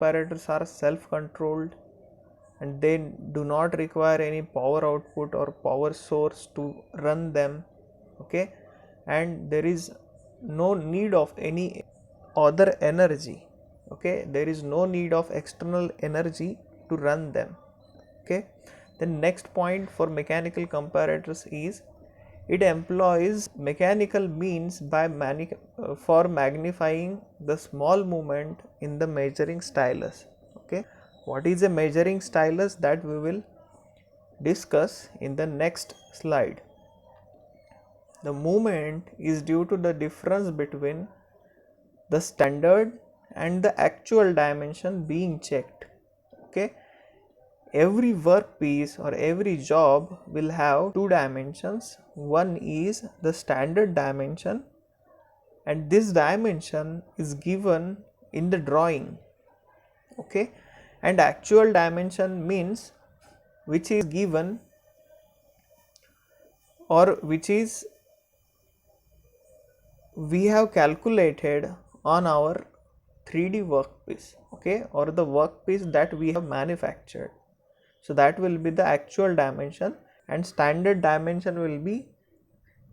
comparators are self-controlled and they do not require any power output or power source to run them. Okay, and there is no need of any other energy. Okay, there is no need of external energy to run them. Okay, the next point for mechanical comparators is it employs mechanical means by for magnifying the small movement in the measuring stylus. Okay, what is a measuring stylus, that we will discuss in the next slide. The movement is due to the difference between the standard and the actual dimension being checked. Okay, every workpiece or every job will have two dimensions. One is the standard dimension, and this dimension is given in the drawing. Okay, and actual dimension means which is given or which is we have calculated on our 3D workpiece. Okay, or the workpiece that we have manufactured. So that will be the actual dimension, and standard dimension will be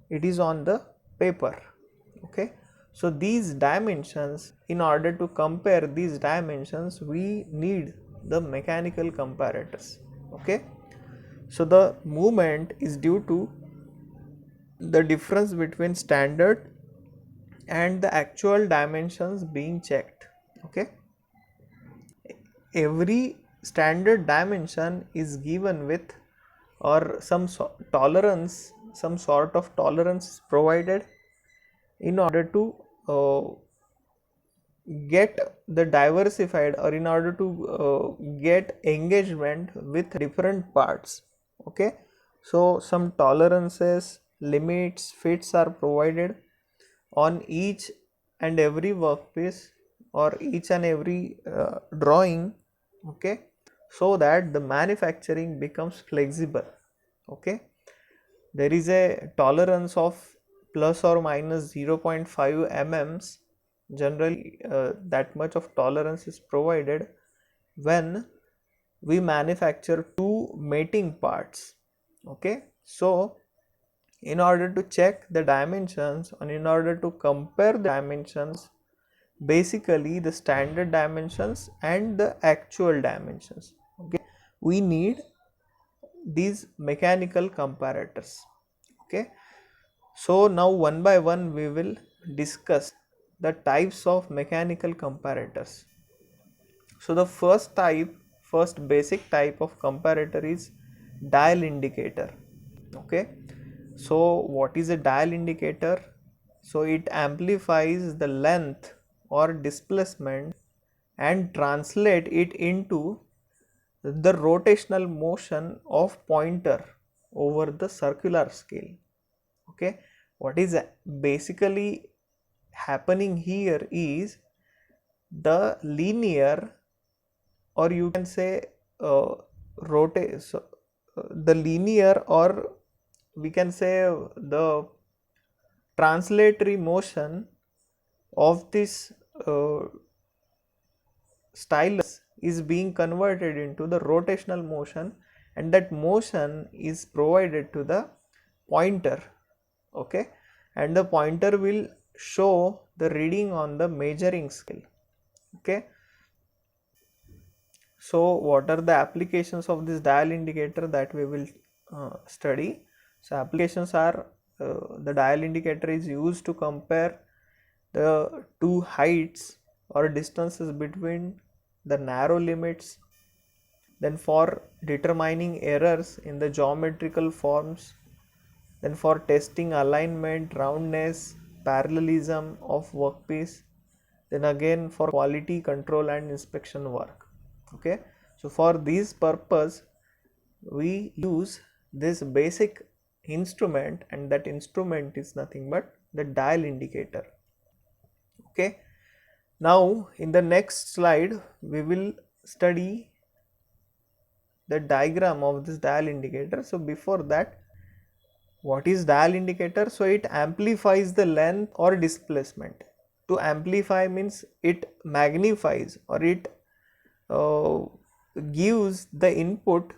it is on the paper. Okay, so these dimensions, in order to compare these dimensions, we need the mechanical comparators. Okay, so the movement is due to the difference between standard and the actual dimensions being checked. Okay, every standard dimension is given with or some tolerance, some sort of tolerance is provided in order to get the diversified, or in order to get engagement with different parts. Okay, so some tolerances, limits, fits are provided on each and every workpiece or each and every drawing. Okay, so that the manufacturing becomes flexible. Okay, there is a tolerance of plus or minus 0.5 mm. Generally that much of tolerance is provided when we manufacture two mating parts. Okay, so in order to check the dimensions and in order to compare the dimensions, basically the standard dimensions and the actual dimensions, okay, we need these mechanical comparators. Okay, so now one by one we will discuss the types of mechanical comparators. So the first basic type of comparator is dial indicator. Okay, so what is a dial indicator? So it amplifies the length or displacement and translate it into the rotational motion of pointer over the circular scale. Okay, what is basically happening here is the linear, or you can say rotate, so, the linear, or we can say the translatory motion of this stylus is being converted into the rotational motion, and that motion is provided to the pointer. Okay, and the pointer will show the reading on the measuring scale. Okay, so what are the applications of this dial indicator that we will study? So applications are the dial indicator is used to compare the two heights or distances between the narrow limits, then for determining errors in the geometrical forms, then for testing alignment, roundness, parallelism of workpiece, then again for quality control and inspection work. Okay, so for this purpose we use this basic instrument, and that instrument is nothing but the dial indicator. Okay, now in the next slide we will study the diagram of this dial indicator. So before that, what is dial indicator? So it amplifies the length or displacement. To amplify means it magnifies or it uh, gives the input.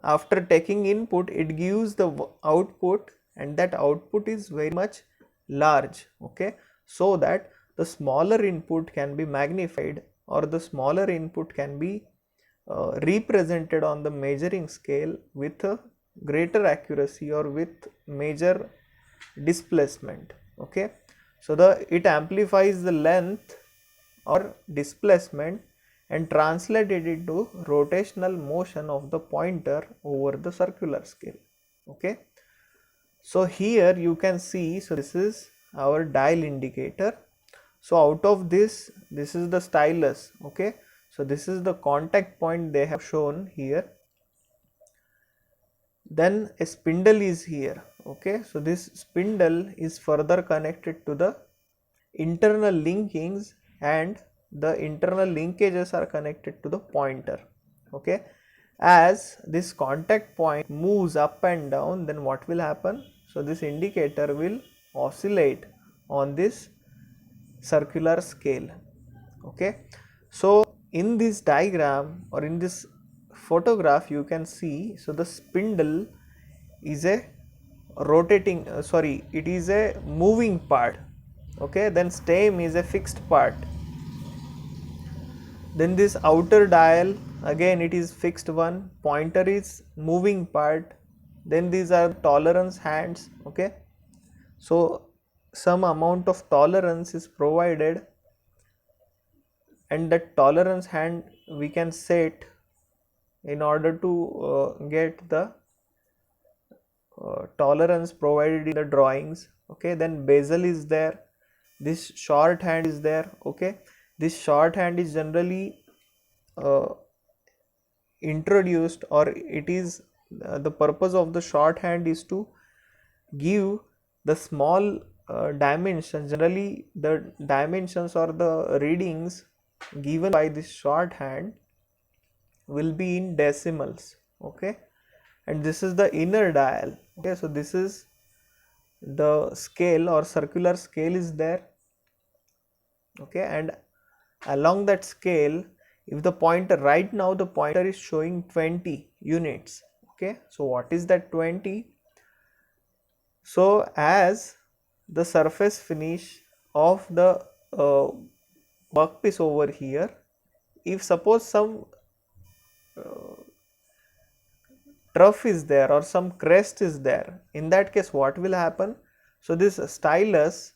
After taking input, it gives the output, and that output is very much large, okay, so that the smaller input can be magnified, or the smaller input can be represented on the measuring scale with a greater accuracy or with major displacement, okay. So it amplifies the length or displacement and translated it into rotational motion of the pointer over the circular scale, okay. So here you can see, so this is our dial indicator. So out of this is the stylus, okay. So this is the contact point they have shown here. Then a spindle is here, okay. So this spindle is further connected to the internal linkings, and the internal linkages are connected to the pointer, okay. As this contact point moves up and down, then what will happen? So this indicator will oscillate on this circular scale, okay. So in this diagram or in this photograph you can see, so the spindle is a rotating it is a moving part, okay. Then stem is a fixed part. Then this outer dial, again it is fixed one, pointer is moving part. Then these are tolerance hands, okay. So some amount of tolerance is provided, and that tolerance hand we can set in order to get the tolerance provided in the drawings, okay. Then bezel is there, this short hand is there, okay. This short hand is generally uh, introduced, or it is the purpose of the short hand is to give the small dimensions. Generally the dimensions or the readings given by this short hand will be in decimals, okay. And this is the inner dial, okay. So this is the scale or circular scale is there, okay. And along that scale, if the pointer, right now the pointer is showing 20 units, okay. So what is that 20? So as the surface finish of the workpiece over here, if suppose some trough is there or some crest is there, in that case what will happen? So this stylus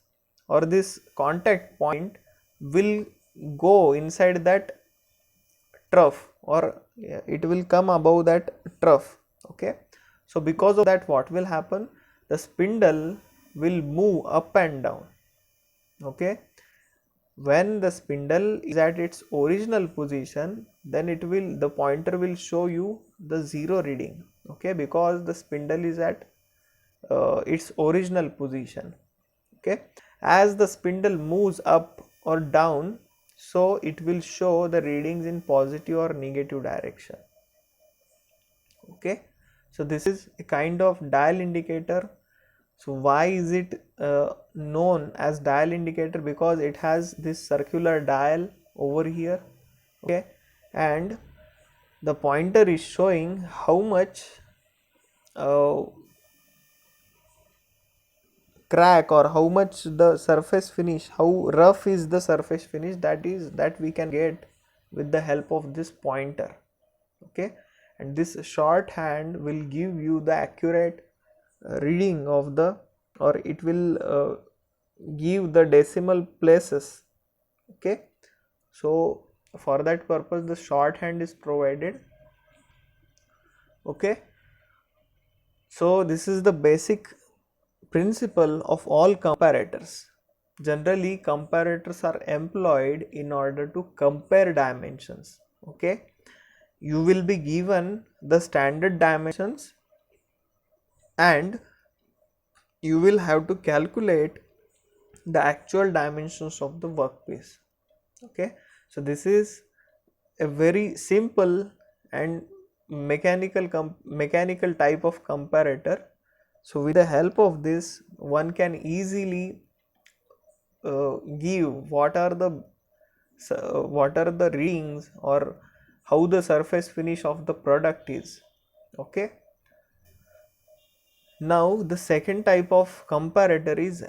or this contact point will go inside that trough, or it will come above that trough, okay. So because of that, what will happen? The spindle will move up and down, okay. When the spindle is at its original position, then the pointer will show you the 0 reading, okay, because the spindle is at its original position, okay. As the spindle moves up or down, so it will show the readings in positive or negative direction, okay. So this is a kind of dial indicator. So why is it known as dial indicator? Because it has this circular dial over here, okay, and the pointer is showing how much uh, crack, or how much the surface finish, how rough is the surface finish, that we can get with the help of this pointer, okay. And this short hand will give you the accurate reading of the, or it will give the decimal places, okay. So for that purpose the shorthand is provided, okay. So this is the basic principle of all comparators. Generally comparators are employed in order to compare dimensions, okay. You will be given the standard dimensions and you will have to calculate the actual dimensions of the workpiece, okay. So this is a very simple and mechanical type of comparator. So with the help of this, one can easily give what are the readings, or how the surface finish of the product is. Okay. Now the second type of comparator is